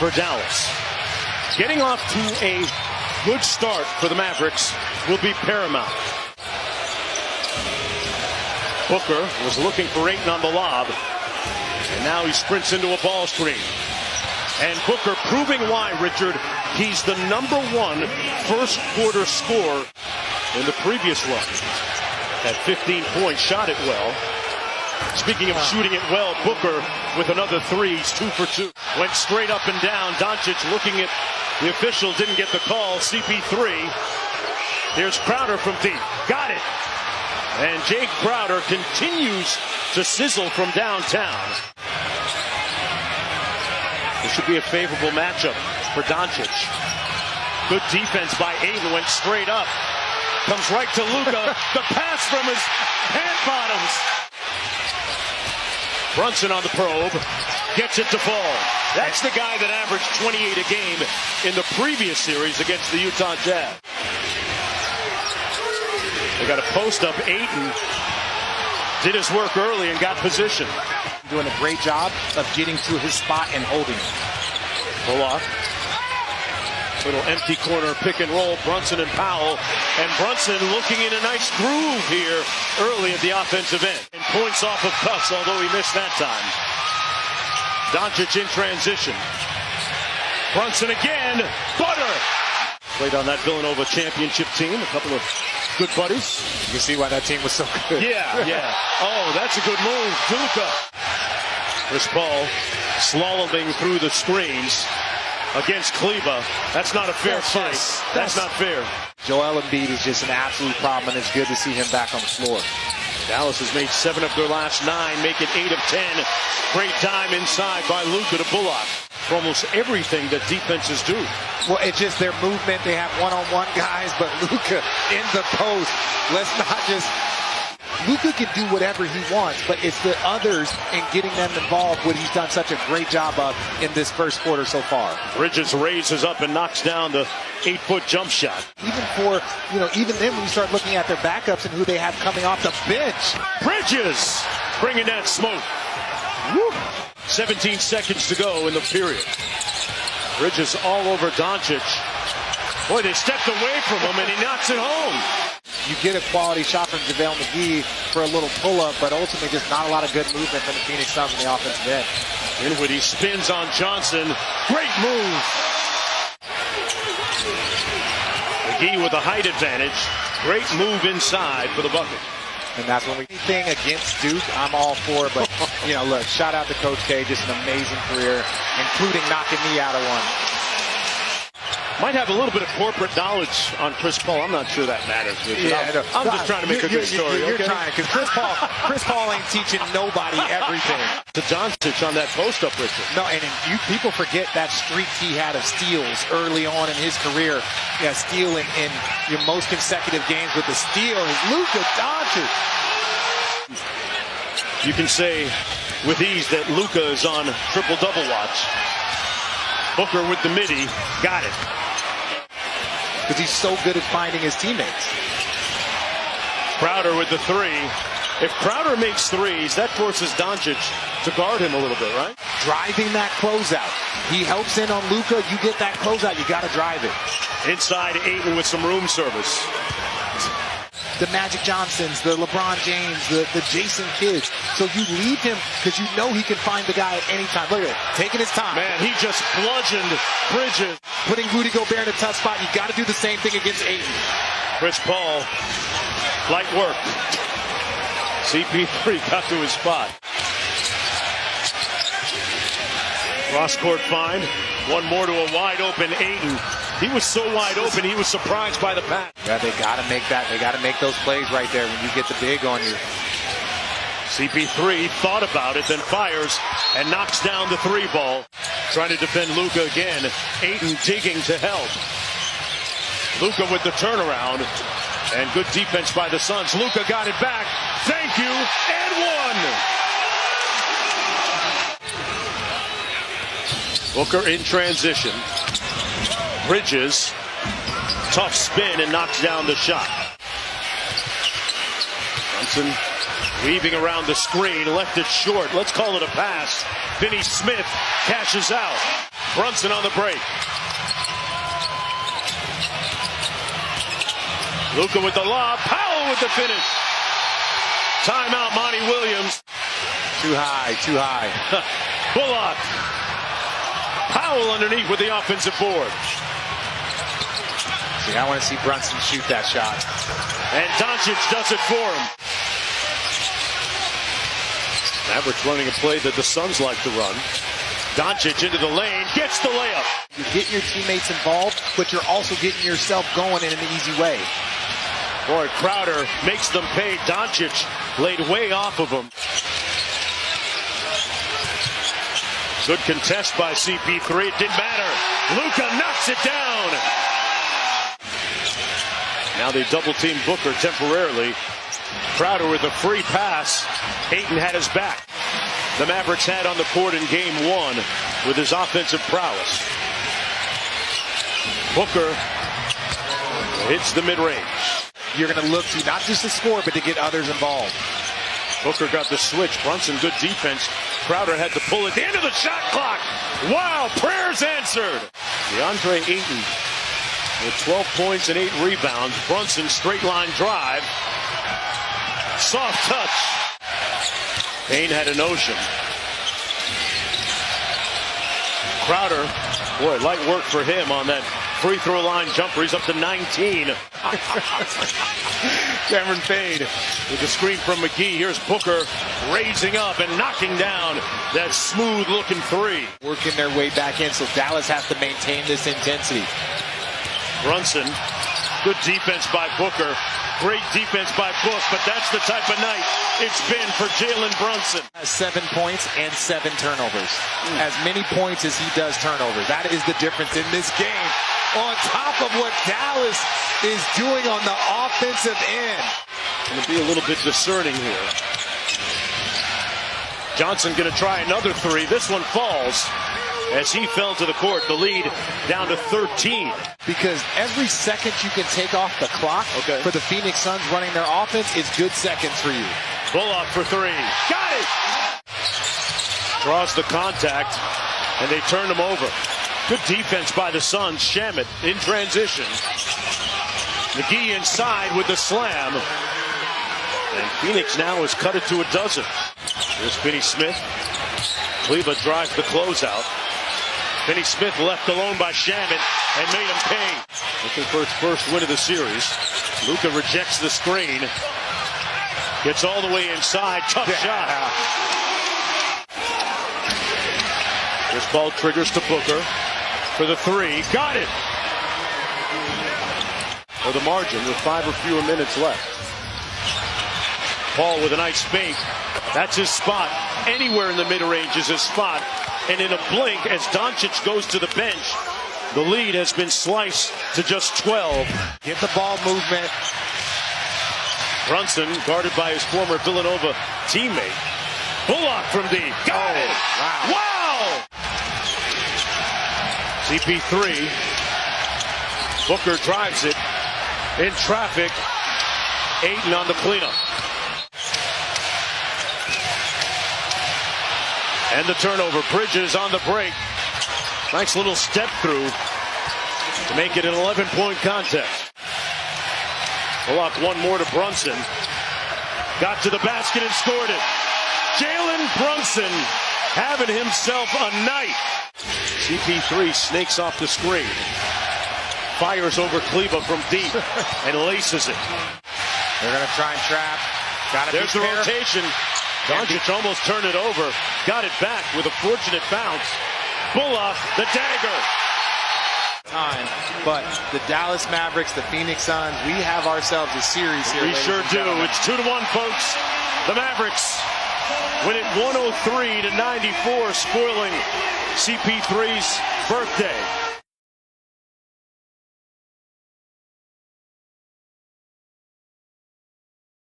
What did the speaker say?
for Dallas. Getting off to a good start for the Mavericks will be paramount. Booker was looking for Ayton on the lob, and now he sprints into a ball screen. And Booker proving why, Richard, he's the #1 first quarter scorer in the previous run. At 15 points, shot it well. Speaking of shooting it well, Booker with another three. He's 2 for 2. Went straight up and down. Doncic looking at the official, didn't get the call. CP3. Here's Crowder from deep. Got it. And Jake Crowder continues to sizzle from downtown. This should be a favorable matchup for Doncic. Good defense by Ayton. Went straight up. Comes right to Luka. The pass from his hand bottoms. Brunson on the probe. Gets it to fall. That's the guy that averaged 28 a game in the previous series against the Utah Jazz. They got a post up. Ayton did his work early and got position. Doing a great job of getting to his spot and holding it. Bullock. Little empty corner pick and roll. Brunson and Powell. And Brunson looking in a nice groove here early at the offensive end. And points off of cuts, although he missed that time. Doncic in transition. Brunson again. Butter. Played on that Villanova championship team. A couple of good buddies. You can see why that team was so good. Yeah. Oh, that's a good move. Luka. Chris Paul slaloming through the screens against Kleba. That's not a fair fight. That's not fair. Joel Embiid is just an absolute problem, and it's good to see him back on the floor. Dallas has made 7 of their last 9, make it 8 of 10. Great time inside by Luka to Bullock. For almost everything that defenses do. Well, it's just their movement. They have one-on-one guys, but Luka in the post. Let's not just... Luka can do whatever he wants, but it's the others and getting them involved, what he's done such a great job of in this first quarter so far. Bridges raises up and knocks down the 8-foot jump shot. Even then when you start looking at their backups and who they have coming off the bench. Bridges bringing that smoke. Woo. 17 seconds to go in the period. Bridges all over Doncic. Boy, they stepped away from him and he knocks it home. You get a quality shot from JaVale McGee for a little pull-up, but ultimately just not a lot of good movement from the Phoenix Suns on the offensive end. Dinwiddie spins on Johnson. Great move. McGee with a height advantage. Great move inside for the bucket. And that's when anything against Duke, I'm all for. But, look, shout out to Coach K. Just an amazing career, including knocking me out of one. Might have a little bit of corporate knowledge on Chris Paul. I'm not sure that matters. I'm just trying to make a good story. You're trying, because Chris Paul ain't teaching nobody everything. To Doncic on that post-up, Richard. No, and people forget that streak he had of steals early on in his career. Yeah, stealing in your most consecutive games with the steal is Luka Doncic. You can say with ease that Luka is on triple-double watch. Booker with the midi. Got it. Because he's so good at finding his teammates. Crowder with the 3. If Crowder makes threes, that forces Doncic to guard him a little bit, right? Driving that closeout. He helps in on Luka. You get that closeout, you got to drive it. Inside Ayton with some room service. The Magic Johnsons, the LeBron James, the Jason Kidds. So you leave him because you know he can find the guy at any time. Look at it, taking his time. Man, he just bludgeoned Bridges. Putting Rudy Gobert in a tough spot. You got to do the same thing against Ayton. Chris Paul, light work. CP3 got to his spot. Cross-court find. One more to a wide-open Ayton. He was so wide open, he was surprised by the pass. Yeah, they got to make that. They got to make those plays right there when you get the big on you. CP3 thought about it, then fires and knocks down the 3 ball. Trying to defend Luka again. Ayton digging to help. Luka with the turnaround. And good defense by the Suns. Luka got it back. Thank you, and one. Booker in transition. Bridges, tough spin and knocks down the shot. Brunson weaving around the screen, left it short. Let's call it a pass. Finney Smith cashes out. Brunson on the break. Luka with the lob. Powell with the finish. Timeout, Monty Williams. Too high, too high. Bullock. Powell underneath with the offensive board. See, I want to see Brunson shoot that shot. And Doncic does it for him. Mavericks running a play that the Suns like to run. Doncic into the lane, gets the layup. You're getting your teammates involved, but you're also getting yourself going in an easy way. Boy, Crowder makes them pay. Doncic laid way off of him. Good contest by CP3. It didn't matter. Luka knocks it down. Now they double-team Booker temporarily. Crowder with a free pass. Ayton had his back. The Mavericks had on the court in game one with his offensive prowess. Booker hits the mid-range. You're going to look to not just to score, but to get others involved. Booker got the switch. Brunson, good defense. Crowder had to pull at the end of the shot clock. Wow, prayers answered. DeAndre Ayton with 12 points and 8 rebounds. Brunson, straight line drive. Soft touch. Payne had a notion. Crowder, boy, light work for him on that free throw line jumper. He's up to 19. Cameron Payne with the screen from McGee. Here's Booker raising up and knocking down that smooth-looking three. Working their way back in, so Dallas has to maintain this intensity. Brunson, good defense by Booker. Great defense by Book, but that's the type of night it's been for Jalen Brunson. 7 points and 7 turnovers. As many points as he does turnovers. That is the difference in this game. On top of what Dallas is doing on the offensive end. Going to be a little bit discerning here. Johnson going to try another three. This one falls as he fell to the court. The lead down to 13. Because every second you can take off the clock for the Phoenix Suns running their offense is good seconds for you. Bullock for three. Got it! Draws the contact, and they turned him over. Good defense by the Suns. Shamet in transition. McGee inside with the slam. And Phoenix now has cut it to a dozen. Here's Finney Smith. Cleveland drives the closeout. Finney Smith left alone by Shamet and made him pay. Looking for its first win of the series. Luka rejects the screen. Gets all the way inside. Tough shot. This ball triggers to Booker for the three. Got it. For the margin with 5 or fewer minutes left. Paul with a nice fake. That's his spot. Anywhere in the mid-range is his spot. And in a blink, as Doncic goes to the bench, the lead has been sliced to just 12. Get the ball movement. Brunson guarded by his former Villanova teammate. Bullock from deep. Got it. Wow. CP3. Booker drives it in traffic. Ayton on the cleanup. And the turnover. Bridges on the break. Nice little step through to make it an 11-point contest. Bullock one more to Brunson. Got to the basket and scored it. Jalen Brunson having himself a night. CP3 snakes off the screen. Fires over Kleba from deep and laces it. They're going to try and trap. There's the rotation. Doncic almost turned it over. Got it back with a fortunate bounce. Bullock, the dagger. But the Dallas Mavericks, the Phoenix Suns, we have ourselves a series here. We sure do. It's 2-1, folks. The Mavericks win it 103-94, spoiling CP3's birthday.